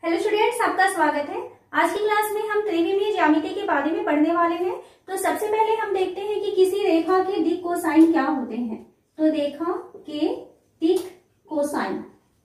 Hello students, आपका स्वागत है। आज की क्लास में हम त्रिविमीय ज्यामिति के बारे में पढ़ने वाले हैं। तो सबसे पहले हम देखते हैं कि किसी रेखा के दिक् कोसाइन क्या होते हैं। तो रेखा के दिक् कोसाइन,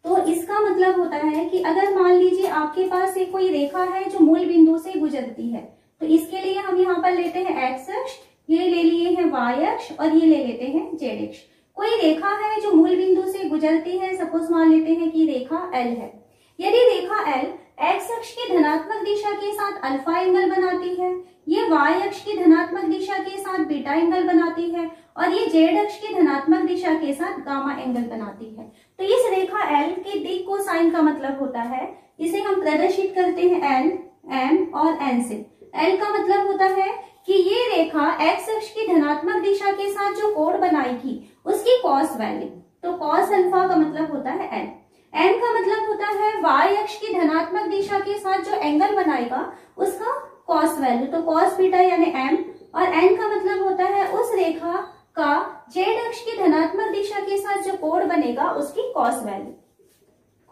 तो इसका मतलब होता है कि अगर मान लीजिए आपके पास एक कोई रेखा है जो मूल बिंदु से गुजरती है, तो इसके लिए हम यहाँ पर लेते हैं एक्स अक्ष, ये ले लिए हैं वाई अक्ष और ये ले लेते हैं जेड अक्ष। कोई रेखा है जो मूल बिंदु से गुजरती है, सपोज मान लेते हैं कि रेखा एल है। यदि रेखा L एक्स अक्ष की धनात्मक दिशा के साथ अल्फा एंगल बनाती है, ये y अक्ष की धनात्मक दिशा के साथ बीटा एंगल बनाती है और ये z अक्ष की धनात्मक दिशा के साथ गामा एंगल बनाती है, तो इस रेखा L के दिक् कोसाइन का मतलब होता है, इसे हम प्रदर्शित करते हैं L, M और N से। L का मतलब होता है कि ये रेखा एक्स अक्ष की धनात्मक दिशा के साथ जो कोण बनाएगी उसकी कॉस वैल्यू, तो कॉस अल्फा का मतलब होता है L। M का मतलब होता है y अक्ष की धनात्मक दिशा के साथ जो एंगल बनाएगा उसका cos वैल्यू, तो cos बीटा यानी M। और N का मतलब होता है उस रेखा का z अक्ष की धनात्मक दिशा के साथ जो कोण बनेगा उसकी cos वैल्यू,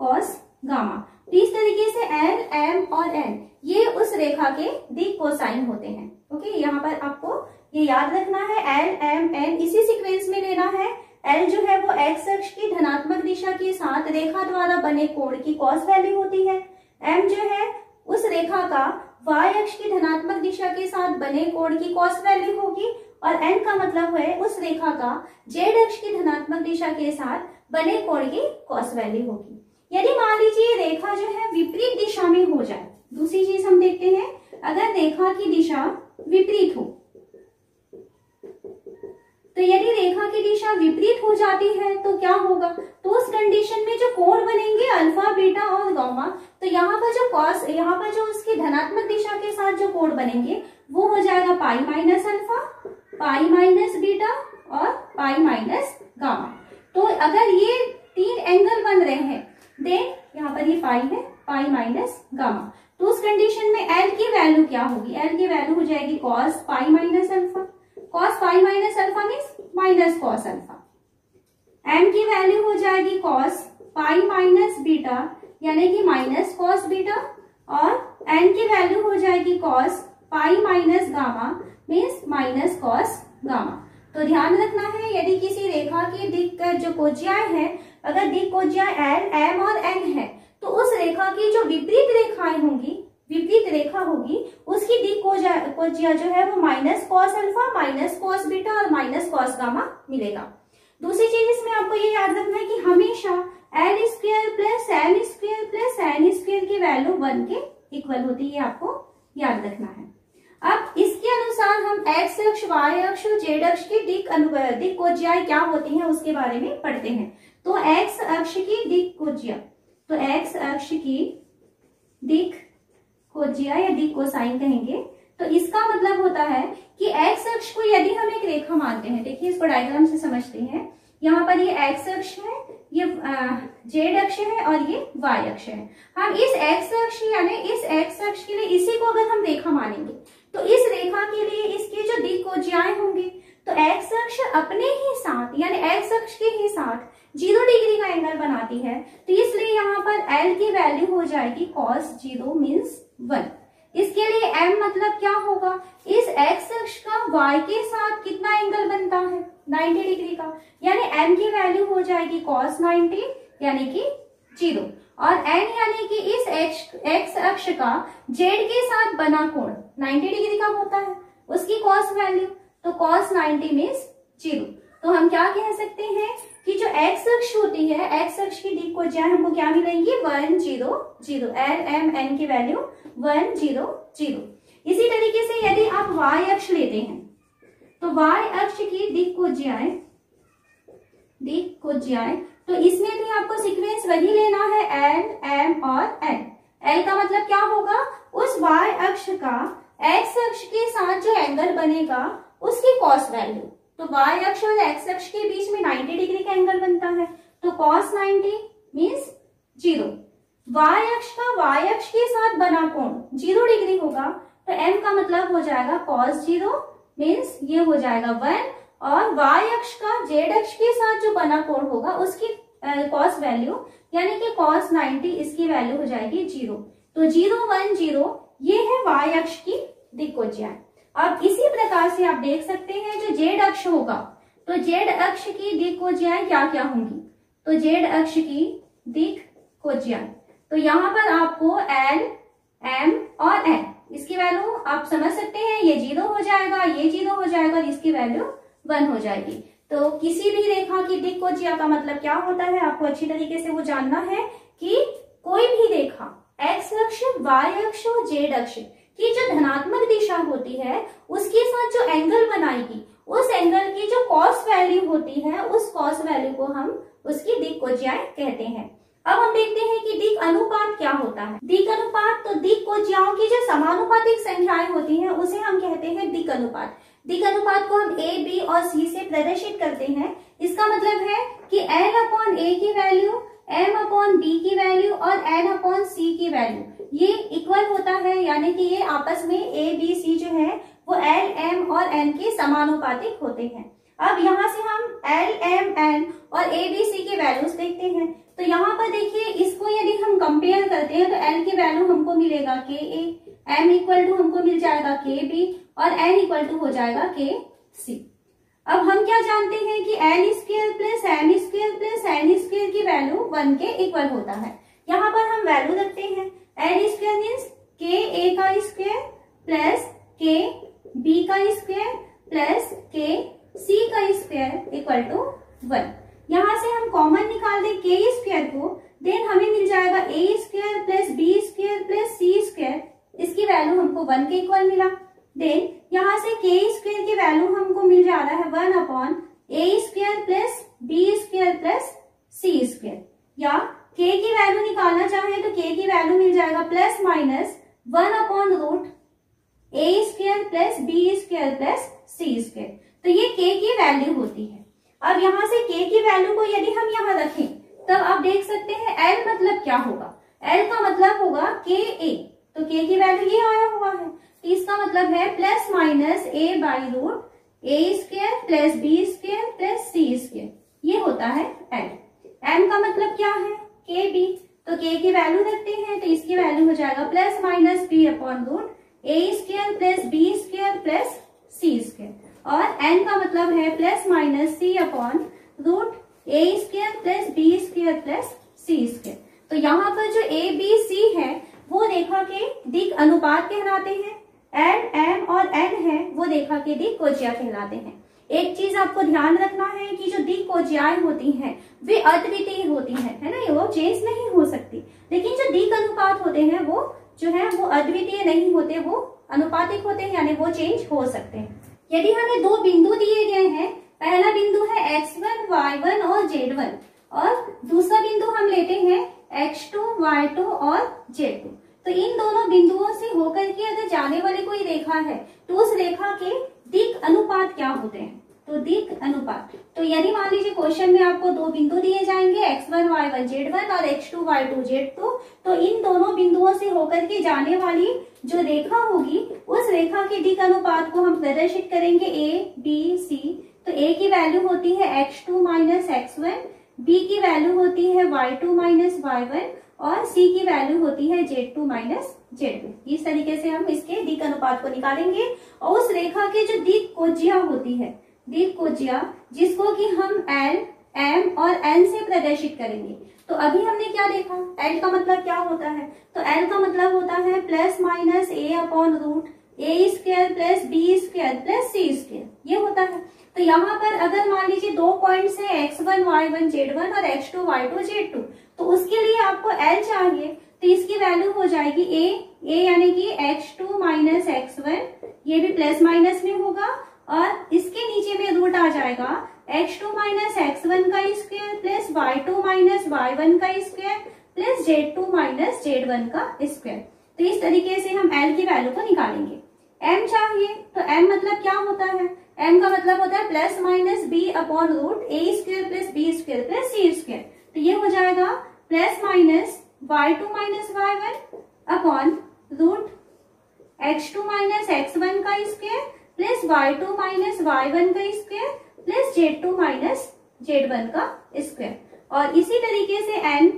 cos गामा। तो इस तरीके से L, M और N ये उस रेखा के दिक् कोसाइन होते हैं। ओके, यहाँ पर आपको ये याद रखना है, L, M, N इसी सीक्वेंस में लेना है। L जो है वो एक्स अक्ष की धनात्मक दिशा के साथ रेखा द्वारा बने कोण की कॉस वैल्यू होती है। M जो है उस रेखा का y अक्ष की धनात्मक दिशा के साथ बने कोण की कॉस वैल्यू होगी और N का मतलब है उस रेखा का z अक्ष की धनात्मक दिशा के साथ बने कोण की कॉस वैल्यू होगी। यदि मान लीजिए रेखा जो है विपरीत दिशा में हो जाए, दूसरी चीज हम देखते हैं, अगर रेखा की दिशा विपरीत हो, तो यदि रेखा की दिशा विपरीत हो जाती है तो क्या होगा, तो उस कंडीशन में जो कोण बनेंगे अल्फा, बीटा और गामा, तो यहाँ पर जो कॉस, यहाँ पर जो उसकी धनात्मक दिशा के साथ जो कोण बनेंगे वो हो जाएगा pi minus alpha, pi minus beta और पाई माइनस गामा। तो अगर ये तीन एंगल बन रहे हैं, देन यहाँ पर ये पाई है, पाई माइनस गामा, तो उस कंडीशन में L की वैल्यू क्या होगी, L की वैल्यू हो जाएगी cos pi minus alpha, cos pi minus alpha means minus cos alpha. M की वैल्यू हो जाएगी कॉस पाई माइनस बीटा यानी कि माइनस कॉस बीटा और N की वैल्यू हो जाएगी cos pi minus gamma means minus cos gamma. तो ध्यान रखना है, यदि किसी रेखा की दिक् जो कोज्याएं है, अगर दिक् कोज्याएं L, M और N है, तो उस रेखा की जो विपरीत रेखाएं होंगी, विपरीत रेखा होगी, उसकी दिक् कोज्या जो है वो minus cos alpha, minus cos beta और माइनस कॉस गामा मिलेगा। दूसरी चीज इसमें आपको ये याद रखना है कि हमेशा L square plus M square plus N square की वैल्यू 1 के इक्वल होती है, ये आपको याद रखना है। अब इसके अनुसार हम एक्स अक्ष, वाई अक्ष और जेड अक्ष की दिक् कोज्याएं क्या होती हैं उसके बारे में पढ़ते हैं। तो एक्स अक्ष की दिक् कोज्या, तो एक्स अक्ष की दिक् कोज्या या दिक् कोसाइन कहेंगे, तो इसका मतलब होता है कि एक्स अक्ष को यदि हम एक रेखा मानते हैं, देखिए इसको डायग्राम से समझते हैं, यहाँ पर ये एक्स अक्ष है, ये जेड अक्ष है और ये वाई अक्ष है। हम इस एक्स अक्ष यानी इस एक्स अक्ष के लिए इसी को अगर हम रेखा मानेंगे, तो इस रेखा के लिए इसकी जो दिक् कोज्याएं होंगी, तो एक्स अक्ष अपने ही साथ यानी एक्स अक्ष के ही साथ 0 डिग्री का एंगल बनाती है, तो इसलिए यहाँ पर L की वैल्यू हो जाएगी cos 0 मीन्स 1। इसके लिए M मतलब क्या होगा, इस x अक्ष का y के साथ कितना एंगल बनता है, 90 डिग्री का, यानी M की वैल्यू हो जाएगी cos 90 यानी कि 0 और N यानी कि इस x अक्ष का z के साथ बना कोण 90 डिग्री का होता है, उसकी cos वैल्यू, तो cos 90 मीन्स 0। तो हम क्या कह सकते हैं कि जो x अक्ष होती है, x अक्ष की दिक् कोज्याएं हमको क्या मिलेंगी, 1 0 0, L, M, N की वैल्यू 1 0 0। इसी तरीके से यदि आप y अक्ष लेते हैं, तो y अक्ष की दिक् कोज्याएं, तो इसमें भी आपको सीक्वेंस वही लेना है, L, M और N। L का मतलब क्या होगा, उस y अक्ष का x अक्ष के साथ जो एंगल बनेगा उसकी कॉस वैल्यू, तो y अक्ष और x अक्ष के बीच में 90 डिग्री का एंगल बनता है, तो cos 90 मीन्स 0। y अक्ष का y अक्ष के साथ बना कोण 0 डिग्री होगा, तो m का मतलब हो जाएगा cos 0 मीन्स ये हो जाएगा 1 और y अक्ष का z अक्ष के साथ जो बना कोण होगा उसकी cos वैल्यू यानी कि cos 90 इसकी वैल्यू हो जाएगी 0। तो 0 1 0 ये है y अक्ष की दिक् कोज्या। अब इसी प्रकार से आप देख सकते हैं जो z अक्ष होगा, तो z अक्ष की दिक् कोज्याएं क्या क्या होंगी। तो z अक्ष की दिक् कोज्याएं, तो यहाँ पर आपको l, m और n, इसकी वैल्यू आप समझ सकते हैं, ये 0 हो जाएगा, ये 0 हो जाएगा और इसकी वैल्यू 1 हो जाएगी। तो किसी भी रेखा की दिक् कोज्या का मतलब क्या होता है, आपको अच्छी तरीके से वो जानना है कि कोई भी रेखा x अक्ष, y अक्ष और z अक्ष की जो धनात्मक दिशा होती है उसके साथ जो एंगल बनाएगी, उस एंगल की जो कॉस वैल्यू होती है, उस कॉस वैल्यू को हम उसकी दिक् कोज्याएं कहते हैं। अब हम देखते हैं कि दिक् अनुपात क्या होता है। दिक् अनुपात, तो दिक् कोज्याओं की जो समानुपातिक संख्याएं होती हैं उसे हम कहते हैं दिक् अनुपात। दिक् अनुपात को हम a, b और c से प्रदर्शित करते हैं। इसका मतलब है कि l/a की वैल्यू, m/b की वैल्यू और n/c की वैल्यू ये इक्वल होता है, यानी कि ये आपस में a, b, c जो है वो l, m और n के समानुपातिक होते हैं। अब यहाँ से हम l, m, n और a, b, c की वैल्यूज देखते हैं। तो यहाँ पर देखिए, इसको यदि हम कंपेयर करते हैं तो l की वैल्यू हमको मिलेगा ka, m इक्वल टू हमको मिल जाएगा kb और n इक्वल टू हो जाएगा kc। अब हम क्या जानते हैं कि l square plus m square plus n square की वैल्यू 1 के इक्वल होता है। यहाँ पर हम वैल्यू रखते हैं, l स्क्वायर मीन्स ka का स्क्वायर प्लस kb का स्क्वायर प्लस kc का स्क्वायर इक्वल टू 1। यहाँ से हम कॉमन निकाल दें k स्क्वायर को, देन हमें मिल जाएगा a square plus b square plus c square, इसकी वैल्यू हमको 1 के इक्वल मिला। देन यहाँ से k स्क्वायर की वैल्यू हमको मिल जा रहा है 1/a square plus b square plus c square, या k की वैल्यू निकालना चाहें तो k की वैल्यू मिल जाएगा plus minus 1/√a square plus b square plus c square. तो ये k की वैल्यू होती है। अब यहाँ से k की वैल्यू को यदि हम यहाँ रखें तब आप देख सकते हैं l मतलब क्या होगा। l का मतलब होगा ka, तो k की वैल्यू ये आया हुआ है, तो इसका मतलब है plus minus a/√a square plus b square plus c square, ये होता है l। m का मतलब क्या है, kb, तो k की वैल्यू रखते हैं तो इसकी वैल्यू हो जाएगा plus minus b/√a square plus b square plus c square, और n का मतलब है plus minus c/√a square plus b square plus c square. तो यहाँ पर जो a, b, c है वो रेखा के दिक् अनुपात कहलाते हैं, l, m और n है वो रेखा के दिक् कोज्या कहलाते हैं। एक चीज आपको ध्यान रखना है कि जो दिक् कोज्याएं होती हैं वे अद्वितीय होती हैं, है ना, वो चेंज नहीं हो सकती। लेकिन जो दिक् अनुपात होते हैं वो जो है वो अद्वितीय नहीं होते, वो अनुपातिक होते हैं, यानी वो चेंज हो सकते हैं। यदि हमें दो बिंदु दिए गए हैं, पहला बिंदु है x1, y1 और z1, और दूसरा बिंदु हम लेते हैं x2, y2 और z2, तो इन दोनों बिंदुओं से होकर के अगर जाने वाली कोई रेखा है तो उस रेखा के दिक् अनुपात क्या होते हैं। तो दिक् अनुपात, तो यदि मान लीजिए क्वेश्चन में आपको दो बिंदु दिए जाएंगे x1, y1, z1 और x2, y2, z2, तो इन दोनों बिंदुओं से होकर के जाने वाली जो रेखा होगी उस रेखा के दिक् अनुपात को हम प्रदर्शित करेंगे a, b, c। तो a की वैल्यू होती है x2 माइनस x1, b की वैल्यू होती है y2 माइनस y1 और c की वैल्यू होती है z2 माइनस z2। इस तरीके से हम इसके दिक् अनुपात को निकालेंगे और उस रेखा के जो दिक् कोज्या होती है, दिक् कोज्या, जिसको कि हम l, m और n से प्रदर्शित करेंगे। तो अभी हमने क्या देखा, l का मतलब क्या होता है, तो l का मतलब होता है plus minus a/√a square plus b square plus c square, ये होता है। तो यहाँ पर अगर मान लीजिए दो पॉइंट्स है x1, y1, z1 और x2, y2, z2, तो उसके लिए आपको l चाहिए, तो इसकी वैल्यू हो जाएगी a यानी कि x2 माइनस x1, ये भी प्लस माइनस में होगा, और इसके नीचे में रूट आ जाएगा x2 माइनस x1 का square plus y2 minus y1 का square plus z2 minus z1 का स्क्वायर। तो इस तरीके से हम l की वैल्यू को निकालेंगे। m चाहिए, तो m मतलब क्या होता है, m का मतलब होता है plus minus b/√a square plus b square plus c square, तो ये हो जाएगा plus minus y2 minus y1 √x2 minus x1 का square plus y2 minus y1 का square plus z2 minus z1 का स्क्वायर। और इसी तरीके से n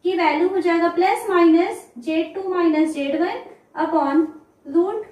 की वैल्यू हो जाएगा plus minus Z2 minus Z1 upon root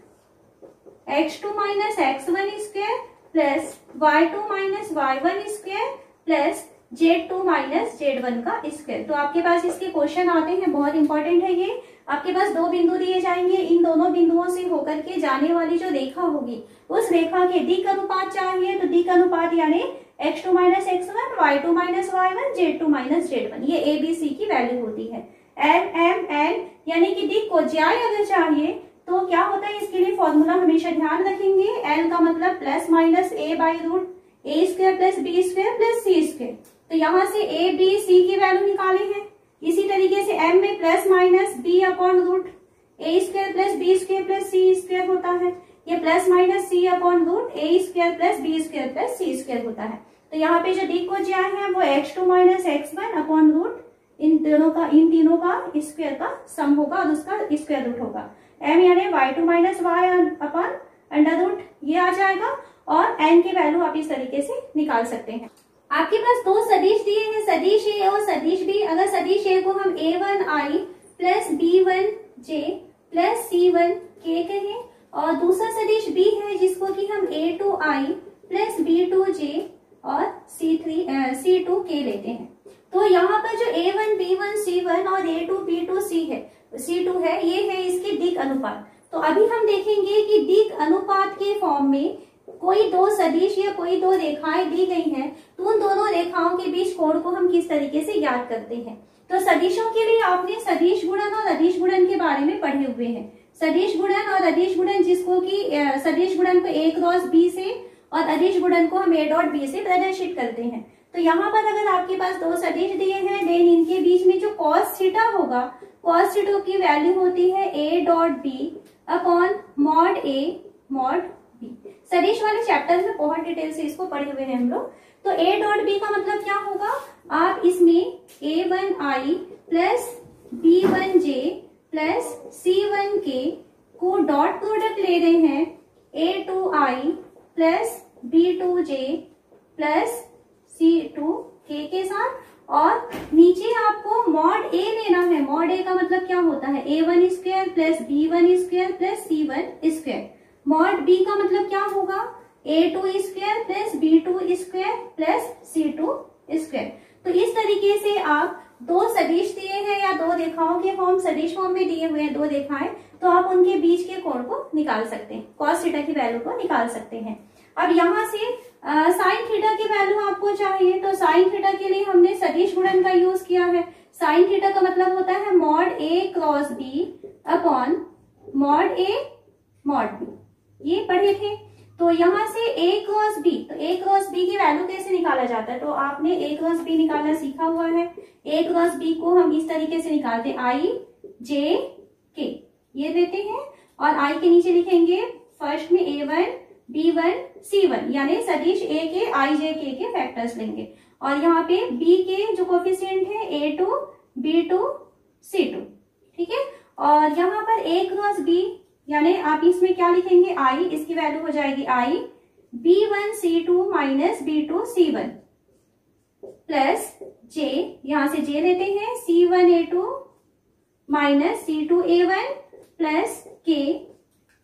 x2 minus x1 square plus y2 minus y1 square plus Z2 minus Z1 का स्क्वायर। तो आपके पास इसके क्वेश्चन आते हैं, बहुत इंपॉर्टेंट है ये। आपके पास दो बिंदु दिए जाएंगे, इन दोनों बिंदुओं से होकर के जाने वाली जो रेखा होगी उस रेखा के दिक् अनुपात चाहिए। तो दिक् अनुपात यानी x2 minus x1, y2 minus y1, Z2 minus Z1, ये ABC की वैल्यू होती है। L यानी कि दिक् को ज्याय अगर चाहिए तो क्या होता है, इसके लिए फॉर्मूला हमेशा ध्यान रखेंगे। L का मतलब plus minus a by root a square plus b square plus c square. तो यहाँ से a b c की वैल्यू निकाली है। इसी तरीके से m में plus minus b upon root a square plus b square plus c square होता है। ये plus minus c upon root a square plus b square plus c square होता है। तो यहाँ पे जो दिक् को ज्याय है वो x2 minus x1 upon root इन तीनों का स्क्वायर का सम होगा और उसका स्क्वायर रूट होगा। m यानी y2 minus y upon under root ये आ जाएगा और n की वैल्यू आप इस तरीके से निकाल सकते हैं। आपके पास दो सदिश दिए हैं, सदिश ए और सदिश बी। अगर सदिश ए को हम a1i plus b1j plus c1k कहें और दूसरा सदिश बी है जिसको कि हम a2i प्लस b2j और c2k लेते हैं। तो यहाँ पर जो a1 b1 c1 और a2 b2 c2 है ये है इसके दिक् अनुपात। तो अभी हम देखेंगे कि दिक् अनुपात के फॉर्म में कोई दो सदिश या कोई दो रेखाएं दी गई हैं तो उन दोनों रेखाओं के बीच कोण को हम किस तरीके से ज्ञात करते हैं। तो सदिशों के लिए आपने सदिश गुणन और अदिश गुणन के बारे में पढ़े हुए हैं। सदिश गुणन और अदिश गुणन जिसको कि सदिश गुणन को a क्रॉस b से और अदिश गुणन को हम a डॉट b से प्रदर्शित करते हैं। तो यहाँ पर अगर आपके पास दो सदिश दिए हैं देन इनके बीच में जो कॉस थीटा होगा, कॉस थीटा की वैल्यू होती है a dot b upon mod a mod b। सदिश वाले चैप्टर में बहुत डिटेल से इसको पढ़े हुए हैं हम लोग। तो a डॉट b का मतलब क्या होगा, आप इसमें a1i plus b1j plus c1k co dot product ले रहे हैं a2i plus b2j plus c2k के साथ और नीचे आपको मॉड a लेना है। मॉड a का मतलब क्या होता है, a1 square plus b1 square plus c1 square. Mod b का मतलब क्या होगा, a2 square plus b2 square plus c2 square. तो इस तरीके से आप दो सदिश दिए हैं या दो रेखाओं के फॉर्म सदिश फॉर्म में दिए हुए हैं दो रेखाएं, तो आप उनके बीच के कोण को निकाल सकते हैं, कॉस थीटा की वैल्यू को निकाल सकते हैं। अब यहाँ से साइन थीटा की वैल्यू आपको चाहिए तो साइन थीटा के लिए हमने सदिश गुणन का यूज किया है। साइन थीटा का मतलब होता है mod a cross b upon mod a mod b, ये पढ़े थे। तो यहाँ से a क्रॉस b, तो a क्रॉस b की वैल्यू कैसे निकाला जाता है, तो आपने a क्रॉस b निकालना सीखा हुआ है। a क्रॉस b को हम इस तरीके से निकालते हैं i j k, ये देते हैं और i के नीचे लिखेंगे फर्स्ट में a1 b1 c1 यानी सदिश a के i j k के फैक्टर्स लेंगे और यहाँ पे b के जो कोफिशिएंट है a2 b2 c2, ठीक है। और यहाँ पर a क्रॉस b यानी आप इसमें क्या लिखेंगे i, इसकी वैल्यू हो जाएगी i b1 c2 minus b2 c1 plus j, यहाँ से j लेते हैं c1 a2 minus c2 a1 plus k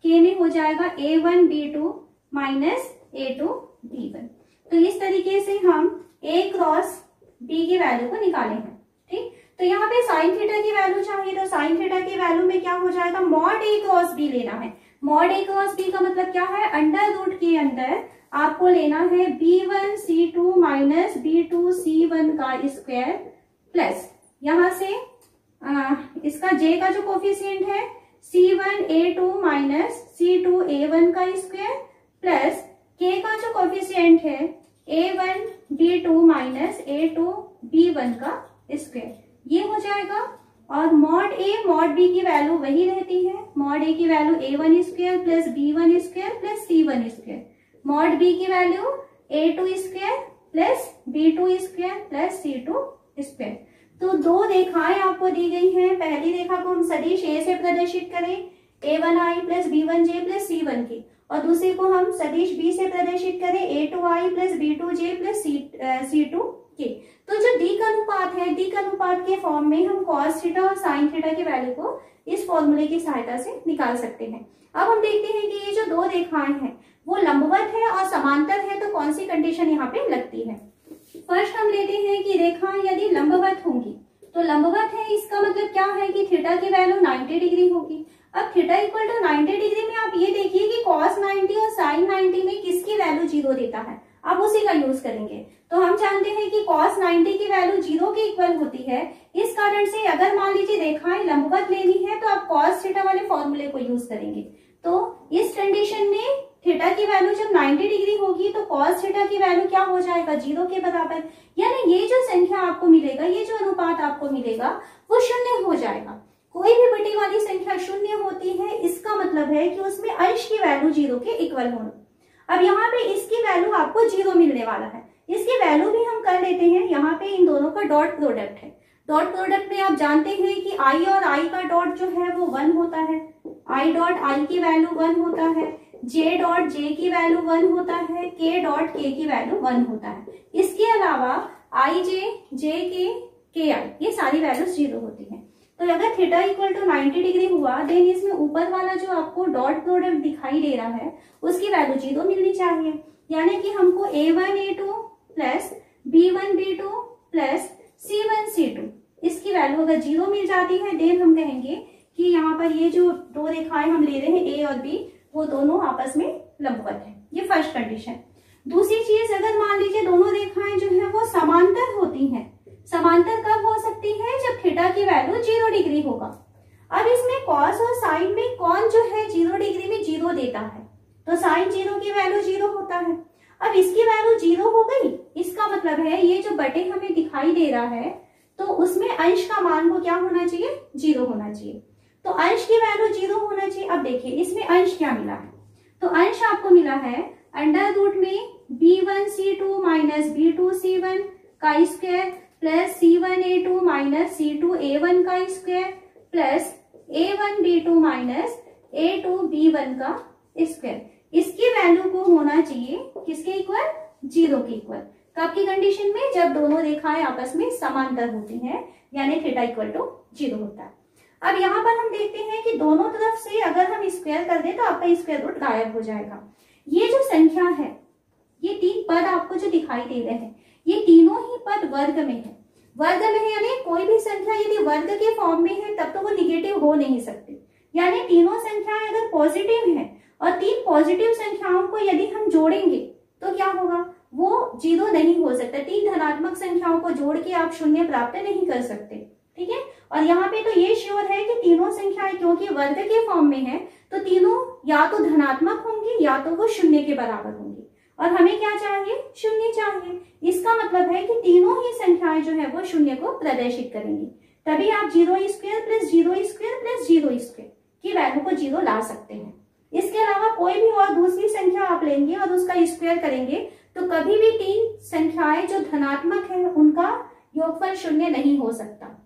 में हो जाएगा a1 b2 minus a2 b1। तो इस तरीके से हम a क्रॉस b की वैल्यू को निकाले हैं, ठीक। तो यहाँ पे साइन थीटा की वैल्यू चाहिए तो साइन थीटा की वैल्यू में क्या हो जाएगा, मॉड a क्रॉस b लेना है। मॉड a क्रॉस b का मतलब क्या है, अंडर रूट के अंदर आपको लेना है b1 c2 minus b2 c1 का स्क्वायर प्लस यहाँ से इसका j का जो कोफिशिएंट है c1 a2 minus c2 a1 का स्क्वायर प्लस k का जो कोफिशिएंट है a1 b2 minus a2 b1 का स्क्वायर, ये हो जाएगा। और मॉड a मॉड b की वैल्यू वही रहती है, मॉड a की value a1 square plus b1 square plus c1 square, mod b की value a2 square plus b2 square plus c2 square. तो दो रेखाएं आपको दी गई हैं, पहली रेखा को हम सदिश a से प्रदर्शित करें a1i plus b1j plus c1k और दूसरे को हम सदिश b से प्रदर्शित करें a2i plus b2j plus c2k के। तो जो डी का अनुपात है, डी का अनुपात के फॉर्म में हम कॉस थीटा और साइन थीटा की वैल्यू को इस फॉर्मूले की सहायता से निकाल सकते हैं। अब हम देखते हैं कि ये जो दो रेखाएं हैं वो लंबवत है और समांतर है, तो कौन सी कंडीशन यहाँ पे लगती है। फर्स्ट हम लेते हैं कि रेखाएं यदि लंबवत होंगी, तो लंबवत है इसका मतलब क्या है कि थीटा की वैल्यू 90 डिग्री होगी। अब थीटा इक्वल टू 90 डिग्री में आप ये देखिए कि cos 90 और sin 90 में किसकी वैल्यू 0 देता है, आप उसी का यूज करेंगे। तो हम जानते हैं कि cos 90 की वैल्यू 0 के इक्वल होती है। इस कारण से अगर मान लीजिए रेखाएं लंबवत लेनी है तो आप cos थीटा वाले फॉर्मूले को यूज करेंगे। तो इस कंडीशन में थीटा की वैल्यू जब 90 डिग्री होगी तो cos थीटा की वैल्यू क्या हो जाएगा, 0 के बराबर। यानी ये जो संख्या आपको मिलेगा, ये जो अनुपात आपको मिलेगा वो शून्य हो जाएगा। कोई भी बटी वाली संख्या शून्य होती है, इसका मतलब है कि उसमें अंश की वैल्यू 0 के इक्वल होना। अब यहाँ पे इसकी वैल्यू आपको 0 मिलने वाला है, इसकी वैल्यू भी हम कर लेते हैं। यहाँ पे इन दोनों का डॉट प्रोडक्ट है। डॉट प्रोडक्ट में आप जानते हैं कि i और i का डॉट जो है वो 1 होता है, i डॉट i की वैल्यू 1 होता है, j डॉट j की वैल्यू 1 होता है, k डॉट k की वैल्यू 1 होता है। इसके अलावा i j, j k, k i ये सारी वैल्यूज 0 होती है। तो अगर थीटा इक्वल टू 90 डिग्री हुआ, देन इसमें ऊपर वाला जो आपको डॉट प्रोडक्ट दिखाई दे रहा है उसकी वैल्यू 0 मिलनी चाहिए। यानी कि हमको a1 a2 plus b1 b2 plus c1 c2 इसकी वैल्यू अगर 0 मिल जाती है, देन हम कहेंगे कि यहाँ पर ये जो दो रेखाएं हम ले रहे हैं a और b, वो दोनों आपस में लंबवत है। ये फर्स्ट कंडीशन। दूसरी चीज, अगर मान लीजिए दोनों रेखाएं जो है वो समांतर होती हैं। समांतर कब हो सकती है, जब थीटा की वैल्यू 0 डिग्री होगा। अब इसमें cos और sin में कौन जो है 0 डिग्री में 0 देता है, तो sin 0 की वैल्यू 0 होता है। अब इसकी वैल्यू 0 हो गई, इसका मतलब है ये जो बटे हमें दिखाई दे रहा है तो उसमें अंश का मान को क्या होना चाहिए, 0 होना चाहिए। तो अंश की वैल्यू 0 होना चाहिए। अब देखिए इसमें अंश क्या मिला है, तो अंश आपको मिला है अंडर रूट में b1c2 माइनस b2c1 का square plus c1a2 minus c2a1 का square plus a1b2 minus a2b1 का स्क्वायर। इसकी वैल्यू को होना चाहिए किसके इक्वल, 0 के इक्वल। कब की कंडीशन में, जब दोनों रेखाएं आपस में समांतर होती हैं, यानी थीटा इक्वल टू 0 होता है। अब यहाँ पर हम देखते हैं कि दोनों तरफ से अगर हम स्क्वायर कर दें तो आपका स्क्वायर रूट गायब हो जाएगा। ये जो संख्या है, ये 3 पद आपको जो दिखाई दे रहे हैं, ये तीनों ही पद वर्ग में है। वर्ग में है यानी कोई भी संख्या यदि वर्ग के फॉर्म में है तब तो वो निगेटिव हो नहीं सकती। यानी तीनों संख्याएं अगर पॉजिटिव हैं और 3 पॉजिटिव संख्याओं को यदि हम जोड़ेंगे तो क्या होगा, वो 0 नहीं हो सकता। 3 धनात्मक संख्याओं को जोड़ के आप शून्य प्राप्त नहीं कर सकते, ठीक है। और यहाँ पे तो ये श्योर है कि तीनों संख्याएं क्योंकि वर्ग के फॉर्म में है तो तीनों या तो धनात्मक होंगी या तो वो शून्य के बराबर होंगी। और हमें क्या चाहिए, शून्य चाहिए। इसका मतलब है कि तीनों ही संख्याएं जो है वो शून्य को प्रदर्शित करेंगी। तभी आप 0 square plus 0 square plus 0 square की वैल्यू को 0 ला सकते हैं। इसके अलावा कोई भी और दूसरी संख्या आप लेंगे और उसका स्क्वायर करेंगे तो कभी भी 3 संख्याएं जो धनात्मक है उनका योगफल शून्य नहीं हो सकता।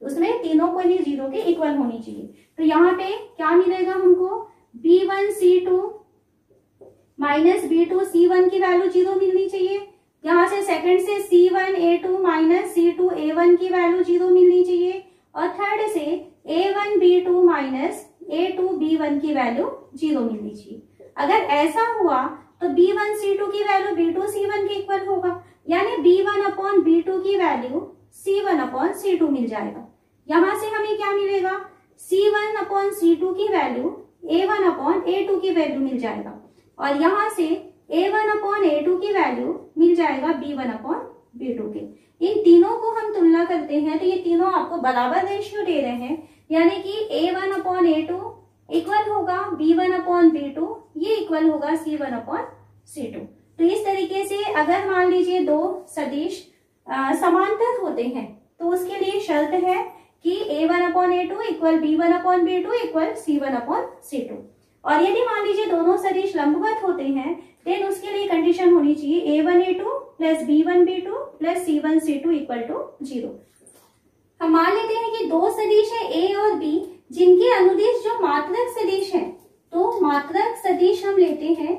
उसमें तीनों को ही 0 के इक्वल होनी चाहिए। तो यहाँ पे क्या मिलेगा हमको, b1c2 माइनस b2c1 की वैल्यू 0 मिलनी चाहिए। यहाँ से सेकंड से c1a2 माइनस c2a1 की वैल्यू 0 मिलनी चाहिए। और थर्ड से a1b2 माइनस a2b1 की वैल्यू 0 मिलनी चाहिए। अगर ऐसा हुआ तो b1c2 की वैल्यू b2c1 के इक्वल होगा, यानी b1 अपॉन b2 की वैल्यू c1 अपॉन c2 मिल जाएगा। यहाँ से हमें क्या मिलेगा, c1 अपॉन c2 की वैल्यू a1 अपॉन a2 की वैल्यू मिल जाएगा। और यहाँ से a1 अपॉन a2 की वैल्यू मिल जाएगा b1 अपॉन b2 के। इन तीनों को हम तुलना करते हैं तो ये तीनों आपको बराबर रेशियो दे रहे हैं, यानी कि a1 अपॉन a2 इक्वल होगा b1 अपॉन b2, ये इक्वल होगा c1 अपॉन c2। तो इस तरीके से अगर मान लीजिए दो सदिश समांतर होते हैं तो उसके लिए शर्त है कि a1 upon a2 equal b1 upon b2 equal c1 upon c2। और यदि मान लीजिए दोनों सदिश लंबवत होते हैं देन उसके लिए कंडीशन होनी चाहिए a1 a2 plus b1 b2 plus c1 c2 equal to 0। हम मान लेते हैं कि दो सदिश है a और b जिनके अनुदिश जो मात्रक सदिश है, तो मात्रक सदिश हम लेते हैं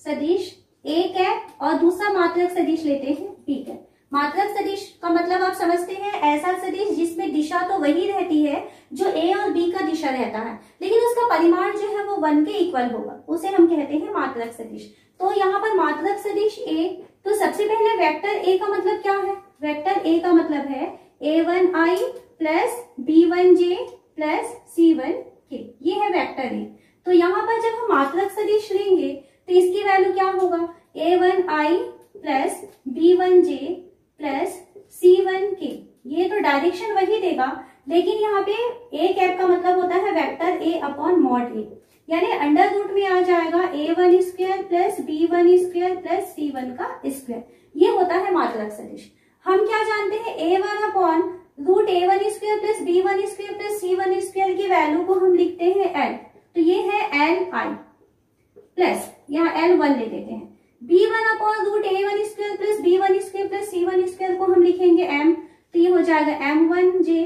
सदिश a कैप और दूसरा मात्रक सदिश लेते हैं b कैप। मात्रक सदिश का मतलब आप समझते हैं, ऐसा सदिश जिसमें दिशा तो वही रहती है जो ए और बी का दिशा रहता है, लेकिन उसका परिमाण जो है वो 1 के इक्वल होगा, उसे हम कहते हैं मात्रक सदिश। तो यहाँ पर मात्रक सदिश ए, तो सबसे पहले वेक्टर ए का मतलब क्या है? वेक्टर ए का मतलब है a1i plus b1j plus c1k, ये है वेक्टर ए। तो यहाँ पर जब हम मात्रक सदिश लेंगे तो इसकी वैल्यू क्या होगा? a1i plus b1j plus c1k, ये तो डायरेक्शन वही देगा, लेकिन यहाँ पे a कैप का मतलब होता है vector a upon mod a, यानी अंडर रूट में आ जाएगा a1 square plus b1 square plus c1 का स्क्वायर, ये होता है मात्रक सदिश। हम क्या जानते हैं? a1 upon root a1 square plus b1 square plus c1 square की वैल्यू को हम लिखते हैं l, तो ये है li प्लस यहाँ l1 ले लेते हैं। b1 upon root a1 square plus b1 square plus c1 square को हम लिखेंगे m, तो ये हो जाएगा m1j,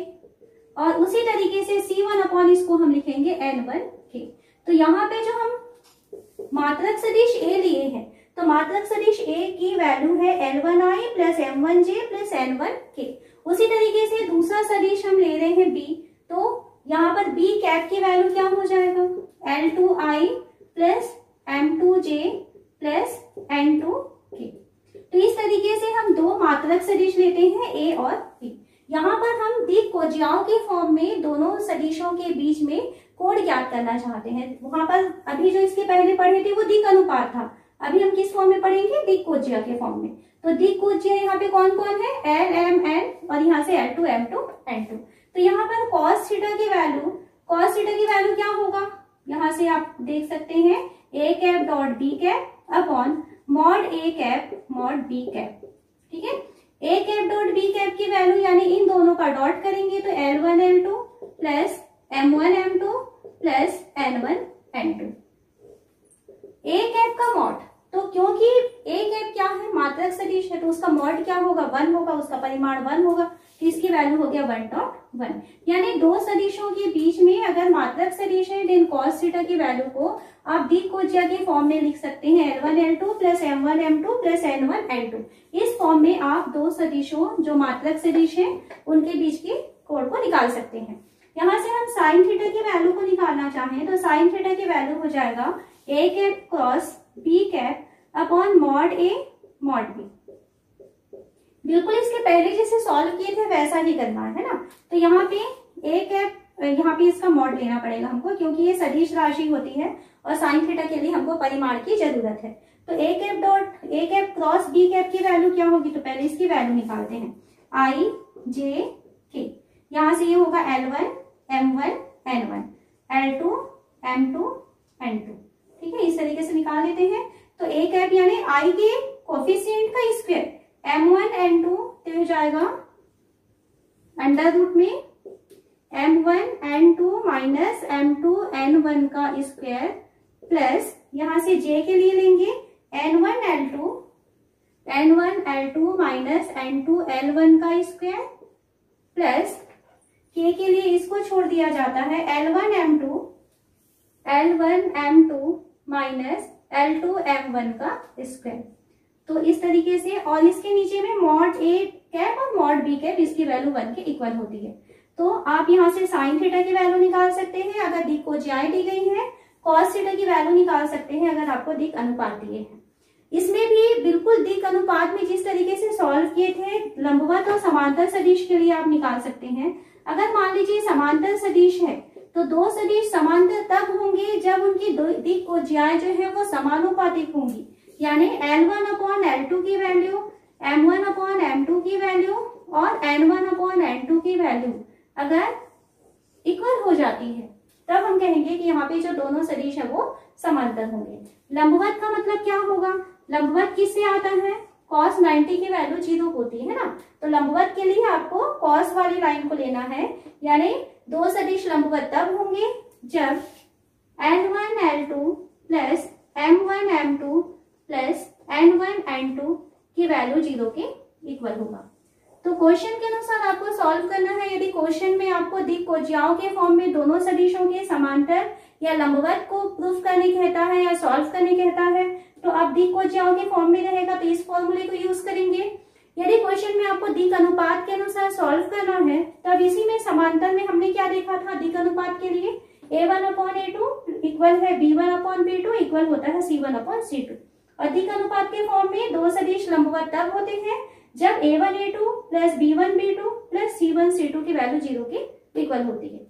और उसी तरीके से c1 अपॉन इसको हम लिखेंगे n1k। तो यहाँ पे जो हम मात्रक सदिश a लिए हैं, तो मात्रक सदिश a की वैल्यू है l1i plus m1j plus n1k। उसी तरीके से दूसरा सदिश हम ले रहे हैं b, तो यहाँ पर b कैप की वैल्यू क्या हो जाएगा? l2i plus m2j plus n2k। तो इस तरीके से हम दो मात्रक सदिश लेते हैं a और b। यहाँ पर हम दिक्कोज्याओं के फॉर्म में दोनों सदिशों के बीच में कोण ज्ञात करना चाहते हैं। वहां पर अभी जो इसके पहले पढ़े थे वो दिक् अनुपात था, अभी हम किस फॉर्म में पढ़ेंगे? दिक्कोज्या के फॉर्म में। तो दिक्कोज्या यहाँ पे कौन कौन है? l m n और यहाँ से l2 m2 n2। तो यहाँ पर cos थीटा की वैल्यू क्या होगा? यहाँ से आप देख सकते हैं a cap dot b cap upon mod a cap mod b cap, ठीक है। a cap dot b cap की वैल्यू यानी इन दोनों का डॉट करेंगे तो l1 l2 plus m1 m2 plus n1 n2। a cap का मॉड, तो क्योंकि a कैप क्या है? मात्रक सदिश है, तो उसका मॉड क्या होगा? 1 होगा, उसका परिमाण 1 होगा, तो इसकी वैल्यू हो गया 1.1। यानी दो सदिशों के बीच में अगर मात्रक सदिश है देन cos थीटा की वैल्यू को आप दिक्कोज्या के फॉर्म में लिख सकते हैं l1 l2 plus m1 m2 plus n1 n2। इस फॉर्म में आप दो सदिशों जो मात्रक सदिश है उनके बीच के कोण को निकाल सकते हैं। यहाँ से हम साइन थीटा की वैल्यू को निकालना चाहें तो साइन थीटा की वैल्यू हो जाएगा a cap cross b cap upon mod a mod b। बिल्कुल इसके पहले जैसे सॉल्व किए थे वैसा ही करना है ना। तो यहाँ पे a कैप, यहाँ पे इसका मॉड लेना पड़ेगा हमको क्योंकि ये सदिश राशि होती है और साइन थीटा के लिए हमको परिमाण की जरूरत है। तो a cap cross b cap की वैल्यू क्या होगी? तो पहले इसकी वैल्यू निकालते हैं i j k। यहाँ से ये होगा l1 m1 n1 l2 m2 n2, ठीक है। इस तरीके से निकाल लेते हैं। तो a कैप यानी i के कोफिशिएंट का स्क्वायर m1 n2 तो हो जाएगा अंडर रूट में m1 n2 minus m2 n1 का स्क्वायर प्लस यहाँ से j के लिए लेंगे n1 l2 minus n2 l1 का स्क्वायर प्लस k के लिए इसको छोड़ दिया जाता है l1 m2 minus l2 m1 का स्क्वायर। तो इस तरीके से, और इसके नीचे में मॉड a कैप और मॉड b कैप, इसकी वैल्यू 1 के इक्वल होती है। तो आप यहाँ से साइन थीटा की वैल्यू निकाल सकते हैं अगर दिक्कोज्याएं दी गई है, कॉस थीटा की वैल्यू निकाल सकते हैं अगर आपको दिक् अनुपात दिए हैं। इसमें भी बिल्कुल दिक् अनुपात में जिस तरीके से सॉल्व किए थे लंबवत और समांतर सदिश के लिए आप निकाल सकते हैं। अगर मान लीजिए समांतर सदिश है तो दो सदिश समांतर तब होंगे जब उनकी दिक्कोज्याएं जो है वो समानुपातिक होंगी, यानी L1 अपॉन L2 की वैल्यू, M1 अपॉन M2 की वैल्यू और N1 अपॉन N2 की वैल्यू अगर इक्वल हो जाती है तब हम कहेंगे कि यहाँ पे जो दोनों सदिश है वो समांतर होंगे। लंबवत का मतलब क्या होगा? लंबवत किससे आता है? cos 90 की वैल्यू 0 होती है ना। तो लंबवत के लिए आपको cos वाली लाइन को लेना है, यानी दो सदिश लंबवत तब होंगे जब N1 L2 plus M1 M2 plus N1 N2 की वैल्यू 0 के इक्वल होगा। तो क्वेश्चन के अनुसार आपको सॉल्व करना है। यदि क्वेश्चन में आपको दिक्कोज्याओं के फॉर्म में दोनों सदिशों के समांतर या लंबवत को प्रूफ करने कहता है या सॉल्व करने कहता है तो आप दिक्कोज्याओं के फॉर्म में रहेगा तो इस फॉर्मूले को यूज करेंगे। यदि क्वेश्चन में आपको दिक् अनुपात के अनुसार सॉल्व करना है, तब इसी में समांतर में हमने क्या देखा था दिक् अनुपात के लिए, A1/A2 इक्वल है B1/B2 इक्वल होता है C1/C2। और दिक् अनुपात के फॉर्म में दो सदिश लंबवत तब होते हैं जब A1A2 plus B1B2 plus C1C2 की वैल्यू 0 के इक्वल होती है।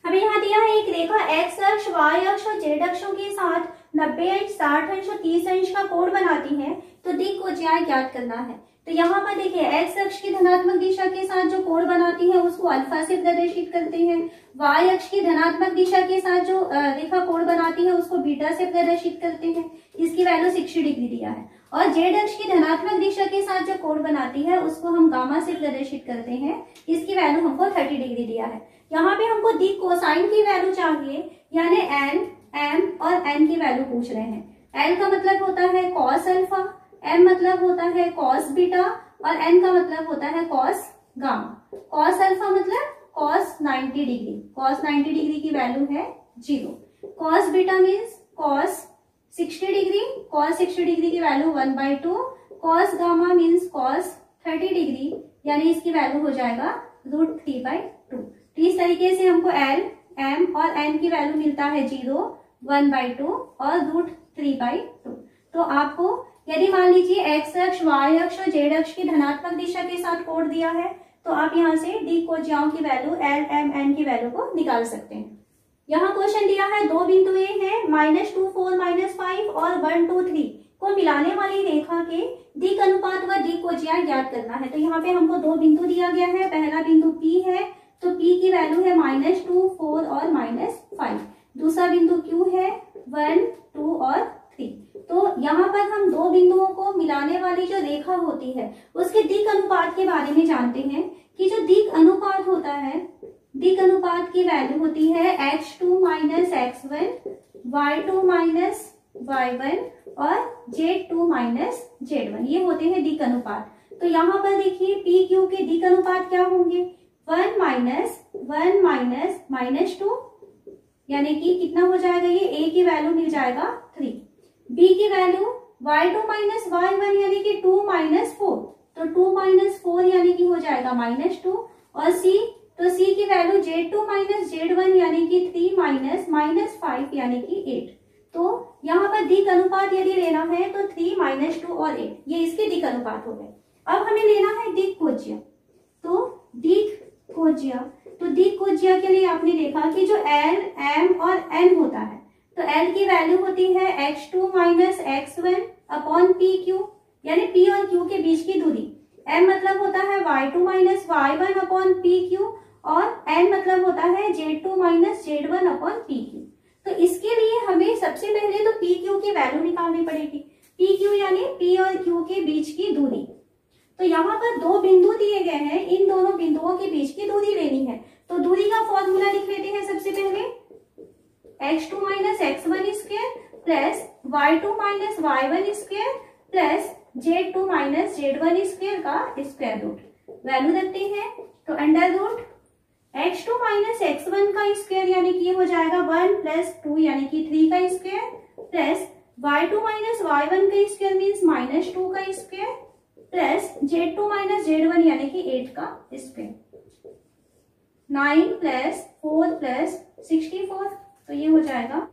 हमें यहाँ दिया है एक रेखा x अक्ष, y अक्ष और z अक्षों के साथ 90 अंश, 60 अंश और 30 अंश का कोण बनाती है, तो दिक् को ज्यात करना है। तो यहाँ पर देखिए x अक्ष की धनात्मक दिशा के साथ जो कोण बनाती है उसको अल्फा से प्रदर्शित करते हैं, y अक्ष की धनात्मक दिशा के साथ जो रेखा कोण बनाती है उसको बीटा से प्रदर्शित करते हैं, इसकी वैल्यू 60 डिग्री दिया है। और z अक्ष की धनात्मक दिशा के साथ जो कोण बनाती है उसको हम गामा से प्रदर्शित करते हैं, इसकी वैल्यू हमको 30 डिग्री दिया है। यहाँ पे हमको दिक् कोसाइन की वैल्यू चाहिए, यानी n, m और n की वैल्यू पूछ रहे हैं। l का मतलब होता है cos अल्फा, m मतलब होता है cos बीटा और n का मतलब होता है cos गामा। cos अल्फा मतलब cos 90 डिग्री, cos 90 डिग्री की वैल्यू है 0। cos beta means cos 60 degree, cos 60 degree की value 1/2। cos gamma means cos 30 degree, यानी इसकी वैल्यू हो जाएगा √3/2। तो इस तरीके से हमको L, M और N की वैल्यू मिलता है 0, 1/2 और √3/2। तो आपको यदि मान लीजिए x अक्ष, y अक्ष और z अक्ष की धनात्मक दिशा के साथ कोण दिया है, तो आप यहाँ से दिक् कोज्याओं की वैल्यू L, M, N की वैल्यू को निकाल सकते हैं। यहाँ क्वेश्चन दिया है दो बिंदु ए है -2, 4, -5 और 1, 2, 3 को मिलाने वाली रेखा के दिक् अनुपात व दिक् कोज्या ज्ञात करना है। तो यहाँ पे हमको दो बिंदु दिया गया है, पहला बिंदु P है, तो P की वैल्यू है -2, 4 और -5। दूसरा बिंदु Q है 1, 2 और 3। तो यहाँ पर हम दो बिंदुओं को मिलाने वाली जो रेखा होती है उसके दिक् अनुपात के बारे में जानते हैं कि जो दिक् अनुपात होता है, दिक् अनुपात की वैल्यू होती है x2 - x1, y2 - y1 और z2 - z1, ये होते हैं दिक् अनुपात। तो यहाँ पर देखिए PQ के दिक् अनुपात क्या होंगे, 1 - 1 - -2, यानी कि कितना हो जाएगा, ये A की वैल्यू मिल जाएगा 3। B की वैल्यू y2 - y1 यानी कि 2 - 4, तो 2 - 4 यानी कि हो जाएगा -2। और C, तो C की वैल्यू z2 - z1 यानी कि 3 - -5 यानी कि 8। तो यहाँ पर दिक् अनुपात यदि लेना है तो 3 - 2 और 8, ये इसके दिक् अनुपात हो गए। अब हमें लेना है दिक् कोज्या। तो दिक् कोज्या, तो दिक् कोज्या के लिए आपने देखा कि जो L, M और N होता है, तो L की वैल्यू होती है x2 - x1 अपॉन PQ, यानी P और Q के बीच की दूरी। M मतलब होता है y2 - y1 अपॉन PQ और N मतलब होता है z2 - z1 अपॉन PQ। तो इसके लिए हमें सबसे पहले तो PQ की वैल्यू निकालनी पड़ेगी। PQ यानी P और Q के बीच की दूरी। तो यहाँ पर दो बिंदु दिए गए हैं, इन दोनों बिंदुओं के बीच की दूरी लेनी है। तो दूरी का फॉर्मूला लिख लेते हैं सबसे पहले, x2 - x1 square plus y2 - y1 square plus z2 - z1 square का स्क्वायर रूट वैल्यू रखते हैं। तो अंडर रूट x2 - x1 का स्क्वायर यानी कि ये हो जाएगा 1 + 2 यानी कि 3 का स्क्वायर प्लस y2 - y1 का स्क्वायर मीन्स -2 का स्क्वायर प्लस z2 - z1 यानी कि 8 का स्क्वायर। 9 + 4 + 64, तो ये हो जाएगा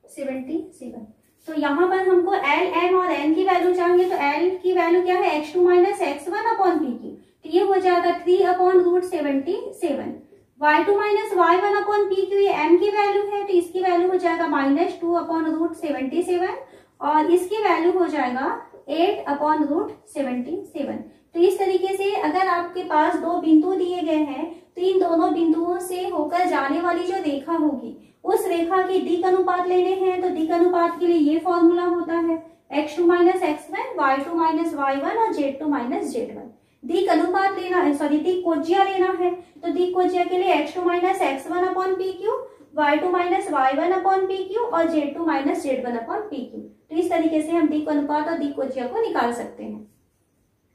77। तो यहाँ पर हमको L, M और N की वैल्यू चाहिए। तो L की वैल्यू क्या है, x2 - x1 अपॉन PQ, तो ये हो जाएगा 3/√77। y2 - y1 अपॉन PQ, ये M की वैल्यू है, तो इसकी वैल्यू हो जाएगा -2/√77 और इसकी वैल्यू हो जाएगा 8/√77। तो इस तरीके से अगर आपके पास दो बिंदु दिए गए हैं तो इन दोनों बिंदुओं से होकर जाने वाली जो रेखा होगी उस रेखा के दिक् अनुपात लेने हैं। तो दिक् अनुपात के लिए ये फॉर्मूला होता है x2 - x1, y2 - y1 और z2 - z1। दिक् अनुपात लेना, दिक् कोज्या लेना है, तो दिक् कोज्या के लिए x2 - x1 upon PQ, y2 - y1 upon PQ और z2 - z1 अपॉन PQ। तो इस तरीके से हम दिक् अनुपात और दिक् कोज्या को निकाल सकते हैं।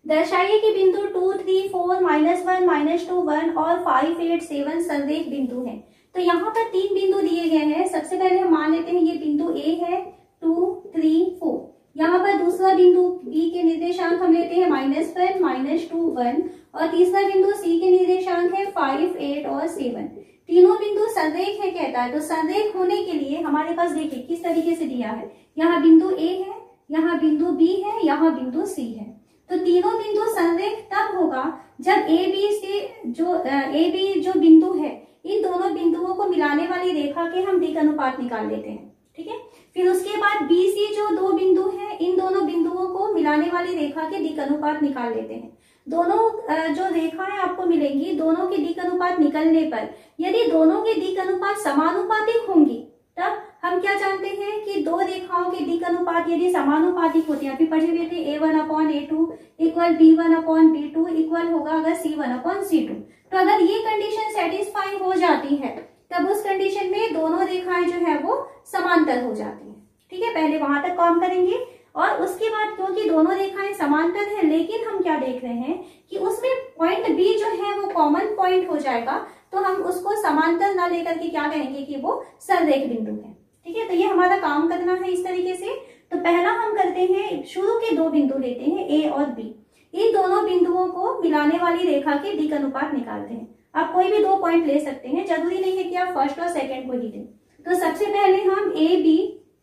दर्शाइए कि बिंदु 2, 3, 4, -1, -2, 1 और 5, 8, 7 संरेख बिंदु हैं। तो यहाँ पर 3 बिंदु दिए गए हैं। सबसे पहले हम मान लेते हैं ये बिंदु A है, 2, 3, 4, यहाँ पर दूसरा बिंदु बी के निर्देशांक हम लेते हैं -1, -2, 1 और तीसरा बिंदु सी के निर्देशांक है 5, 8 और 7। तीनों बिंदु संरेख है कहता है, तो संरेख होने के लिए हमारे पास देखिए किस तरीके से दिया है। यहाँ बिंदु ए है, यहाँ बिंदु बी है, यहाँ बिंदु सी है। तो तीनों बिंदु संरेख तब होगा जब ए बी जो बिंदु है, इन दोनों बिंदुओं को मिलाने वाली रेखा के हम दिक् अनुपात निकाल लेते हैं। ठीक है, फिर उसके बाद बी सी जो दो बिंदु है, इन दोनों बिंदुओं को मिलाने वाली रेखा के दिक् अनुपात निकाल लेते हैं। दोनों जो रेखाएं आपको मिलेंगी, दोनों के दिक् अनुपात निकलने पर यदि दोनों के दिक् अनुपात समानुपातिक होंगी, तब हम क्या जानते हैं कि दो रेखाओं के दिक् अनुपात यदि समानुपातिक होते हैं, अभी पढ़े हुए थे A1/A2 इक्वल B1/B2 इक्वल होगा अगर C1/C2। तो अगर ये कंडीशन सेटिस्फाई हो जाती है, तब उस कंडीशन में दोनों रेखाएं जो है वो समांतर हो जाती है। ठीक है, पहले वहां तक काम करेंगे और उसके बाद क्योंकि दोनों रेखाएं समांतर है, लेकिन हम क्या देख रहे हैं कि उसमें पॉइंट बी जो है वो कॉमन पॉइंट हो जाएगा, तो हम उसको समांतर ना लेकर के क्या कहेंगे कि वो संरेख बिंदु है। ठीक है, तो ये हमारा काम करना है इस तरीके से। तो पहला हम करते हैं, शुरू के दो बिंदु लेते हैं ए और बी, इन दोनों बिंदुओं को मिलाने वाली रेखा के दिक् अनुपात निकालते हैं। आप कोई भी दो पॉइंट ले सकते हैं, जरूरी नहीं है कि आप फर्स्ट और सेकंड को ही लें। तो सबसे पहले हम ए बी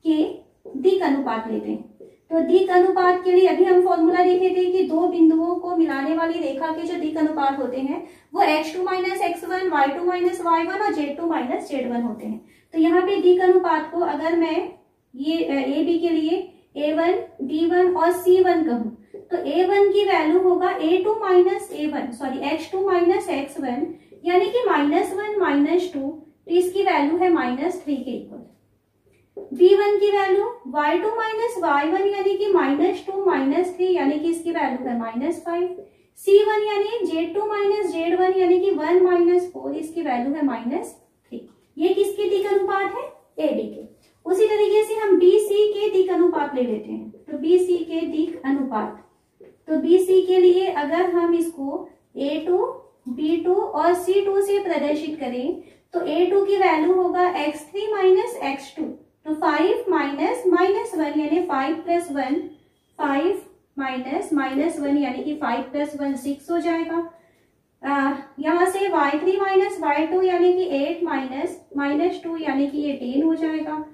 के दिक् अनुपात लेते हैं। तो दिक् अनुपात के लिए अभी हम फॉर्मूला देखे थे कि दो बिंदुओं को मिलाने वाली रेखा के जो दिक् अनुपात होते हैं वो x2 - x1, y2 - y1 और z2 - z1 होते हैं। तो यहाँ पे दिक् अनुपात को अगर मैं ये ए बी के लिए a1, b1 और c1 कहूँ, तो a1 की वैल्यू होगा x2 - x1 यानी कि -1 - 2, तो इसकी वैल्यू है -3 के इक्वल। b1 की वैल्यू y2 - y1 यानी कि -2 - 3 यानी कि इसकी वैल्यू है -5। c1 यानी z2 - z1 यानी कि 1 - 4, इसकी वैल्यू है -3। ये किसके दिक् अनुपात है? ए बी के। उसी तरीके से हम बी सी के दिक् अनुपात ले लेते हैं। तो बी सी के दिक् अनुपात, तो बी सी के लिए अगर हम इसको a2, b2 और c2 से प्रदर्शित करें, तो a2 की वैल्यू होगा x3 - x2, तो 5 - -1 यानी 5 + 1, 5 - -1 यानी कि 5 + 1 6 हो जाएगा। यहाँ से y3 - y2 यानी कि 8 - -2 यानी कि ये 10 हो जाएगा।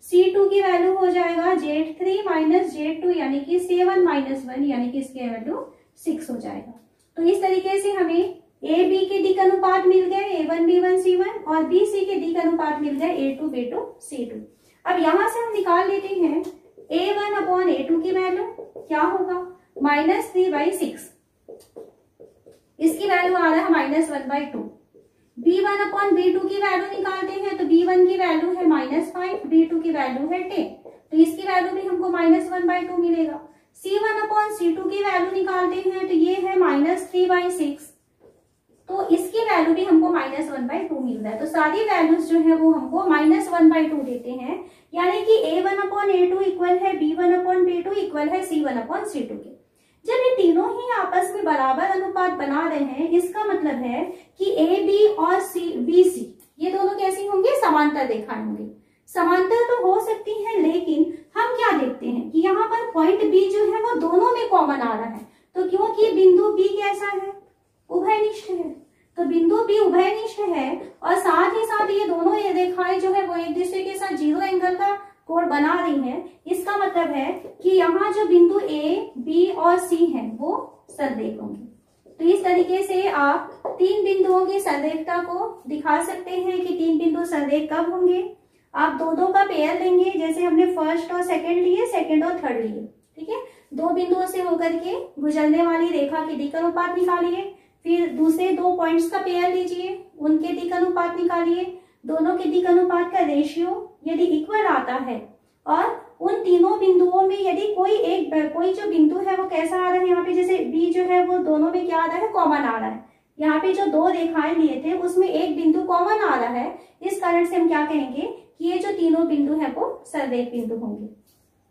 c2 की वैल्यू हो जाएगा z3 - z2 यानी कि 7 - 1 यानी कि इसकी वैल्यू 6 हो जाएगा। तो इस तरीके से हमें ए बी के दिक् अनुपात मिल गए a1, b1, c1 और बी सी के दिक् अनुपात मिल गए a2, b2, c2। अब यहां से हम निकाल लेते हैं a1/a2 की वैल्यू क्या होगा, -3/6, इसकी वैल्यू आ रहा है -1/2। b1/b2 की वैल्यू निकालते हैं, तो b1 की वैल्यू है -5, b2 की वैल्यू है 10, तो इसकी वैल्यू भी हमको -1/2 मिलेगा। c1/c2 की वैल्यू निकालते हैं, तो ये है -3/6, तो इसकी वैल्यू भी हमको -1/2 मिल रहा है। तो सारी वैल्यूज जो है वो हमको -1/2 देते हैं, यानी कि a1/a2 इक्वल है b1/b2 इक्वल है c1/c2 के। जब ये तीनों ही आपस में बराबर अनुपात बना रहे हैं, इसका मतलब है कि ए बी और बी सी ये दोनों कैसी होंगे, समांतर रेखाएं होंगी। समांतर तो हो सकती है, लेकिन हम क्या देखते हैं कि यहाँ पर पॉइंट बी जो है वो दोनों में कॉमन आ रहा है। तो क्योंकि बिंदु बी कैसा है, उभयनिष्ठ है, तो बिंदु बी उभयनिष्ठ है और साथ ही साथ ये दोनों ये रेखाएं जो है वो एक दूसरे के साथ 0 एंगल का कोण बना रही हैं। इसका मतलब है कि यहाँ जो बिंदु ए, बी और सी है वो संरेख होंगे। तो इस तरीके से आप तीन बिंदुओं की संरेखता को दिखा सकते हैं कि तीन बिंदु संरेख कब होंगे। आप दो का पेयर लेंगे, जैसे हमने फर्स्ट और सेकंड लिए, सेकंड और थर्ड लिए। ठीक है, दो बिंदुओं से होकर के गुजरने वाली रेखा के दिक् अनुपात निकालिए, फिर दूसरे दो पॉइंट्स का पेयर लीजिए, उनके दिक् अनुपात निकालिए, दोनों के दिक् अनुपात का रेशियो यदि इक्वल आता है और उन तीनों बिंदुओं में यदि कोई जो बिंदु है वो कैसा आ रहा है, यहाँ पे जैसे बी जो है वो दोनों में क्या आ रहा है, कॉमन आ रहा है। यहाँ पे जो दो रेखाएं लिए थे उसमें एक बिंदु कॉमन आ रहा है, इस कारण से हम क्या कहेंगे कि ये जो तीनों बिंदु है वो संरेख बिंदु होंगे।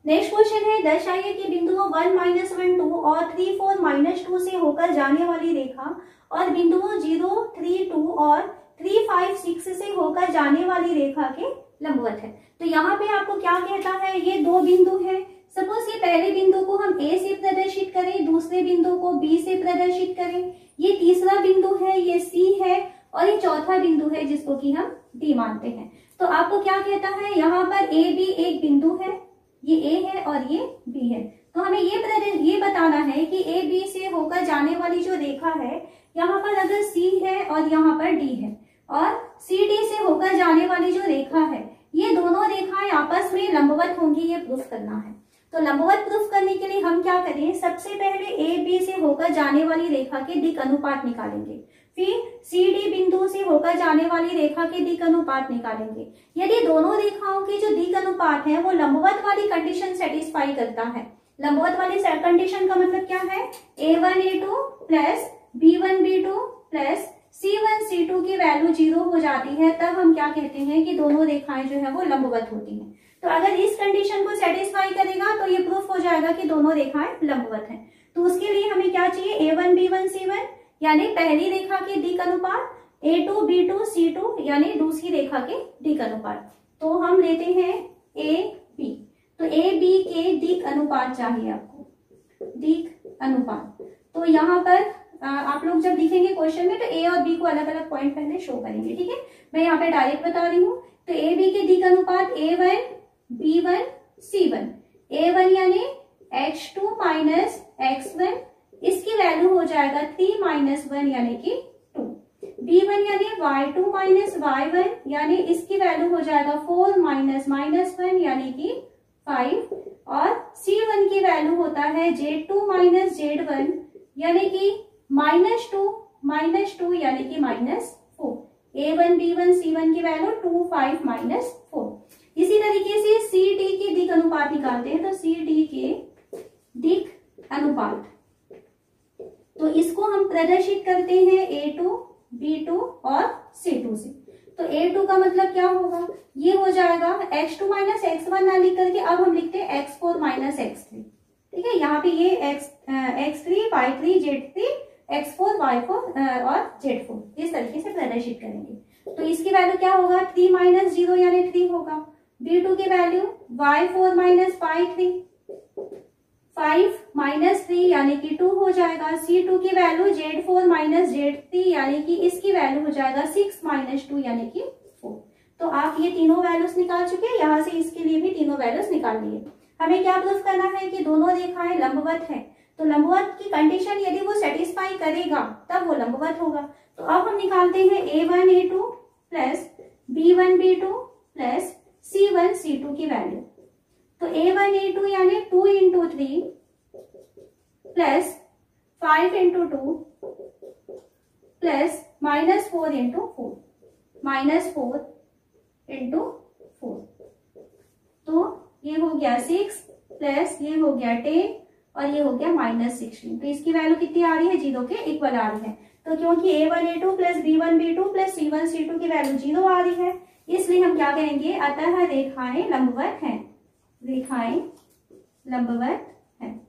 नेक्स्ट क्वेश्चन है, दर्शाइए कि बिंदुओं 1, -1, 2 और 3, 4, -2 से होकर जाने वाली रेखा और बिंदुओं 0, 3, 2 और 3, 5, 6 से होकर जाने वाली रेखा के लंबवत है। तो यहाँ पे आपको क्या कहता है, ये दो बिंदु है, सपोज ये पहले बिंदु को हम ए से प्रदर्शित करें, दूसरे बिंदु को बी से प्रदर्शित करें, ये तीसरा बिंदु है, ये सी है, और ये चौथा बिंदु है जिसको कि हम डी मानते हैं। तो आपको क्या कहता है, यहाँ पर ए बी एक बिंदु है, ये ए है और ये बी है। तो हमें ये बताना है कि ए बी से होकर जाने वाली जो रेखा है, यहाँ पर अगर सी है और यहाँ पर डी है, और सी डी से होकर जाने वाली जो रेखा है, ये दोनों रेखाएं आपस में लंबवत होंगी, ये प्रूफ करना है। तो लंबवत प्रूफ करने के लिए हम क्या करें, सबसे पहले ए बी से होकर जाने वाली रेखा के दिक् अनुपात निकालेंगे, फिर सी डी बिंदु से होकर जाने वाली रेखा के दिक् अनुपात निकालेंगे। यदि दोनों रेखाओं के जो दिक् अनुपात है वो लंबवत वाली कंडीशन सेटिस्फाई करता है, लंबवत वाली कंडीशन का मतलब क्या है, a1 a2 plus b1 b2 plus c1 c2 की वैल्यू 0 हो जाती है, तब हम क्या कहते हैं कि दोनों रेखाएं जो है वो लंबवत होती हैं। तो अगर इस कंडीशन को सेटिस्फाई करेगा तो ये प्रूफ हो जाएगा कि दोनों रेखाएं लंबवत हैं। तो उसके लिए हमें क्या चाहिए, a1 b1 c1 यानी पहली रेखा के दिक् अनुपात, a2 b2 c2 यानी दूसरी रेखा के दिक् अनुपात। तो हम लेते हैं a b, तो a b के दिक् अनुपात चाहिए आपको, दिक् अनुपात। तो यहाँ पर आप लोग जब लिखेंगे क्वेश्चन में तो ए और बी को अलग अलग पॉइंट पहले शो करेंगे, ठीक है। मैं यहाँ पे डायरेक्ट बता रही हूँ। तो ए बी के दिक् अनुपात a1 b1 c1, a1 यानी x2 माइनस x1, इसकी वैल्यू हो जाएगा 3 माइनस 1 यानी कि 2, b1 यानी y2 माइनस y1 यानी इसकी वैल्यू हो जाएगा 4 माइनस माइनस 1 यानी कि 5, और c1 की वैल्यू होता है z2 माइनस z1 यानी कि -2 यानी कि -4, a1 b1 c1 की वैल्यू 2 5 माइनस 4। इसी तरीके से सी डी के दिक् अनुपात निकालते हैं। तो सी डी के दिक् अनुपात, तो इसको हम प्रदर्शित करते हैं a2 b2 और c2 से। तो a2 का मतलब क्या होगा, ये हो जाएगा x2 माइनस x1 ना लिख करके अब हम लिखते हैं x4 माइनस x3, ठीक है। यहाँ पे ये x3 y3 z3 x4 y4 और z4 इस तरीके से प्रदर्शित करेंगे। तो इसकी वैल्यू क्या होगा, 3 माइनस 0 यानी 3 होगा, b2 की value y4 minus y3 5 minus 3 यानी कि 2 हो जाएगा, c2 की वैल्यू z4 माइनस z3 यानी कि इसकी वैल्यू हो जाएगा 6 माइनस 2 यानी कि 4। तो आप ये तीनों वैल्यूज निकाल चुके हैं, यहाँ से इसके लिए भी तीनों वैल्यूज निकाल लिए। हमें क्या प्रूफ करना है कि दोनों रेखाएं लंबवत है। तो लंबवत की कंडीशन यदि वो सेटिस्फाई करेगा तब वो लंबवत होगा। तो अब हम निकालते हैं a1 a2 plus b1 b2 plus c1 c2 की वैल्यू। तो a1 a2 यानी 2 into 3 plus 5 into 2 plus -4 into 4, -4 into 4। तो ये हो गया 6 प्लस ये हो गया 10 और ये हो गया -16। तो इसकी वैल्यू कितनी आ रही है, 0 के इक्वल आ रही है। तो क्योंकि a1 a2 plus b1 b2 plus c1 c2 की वैल्यू 0 आ रही है, इसलिए हम क्या करेंगे, अतः रेखाएं लंबवत हैं, रेखाएं लंबवत हैं।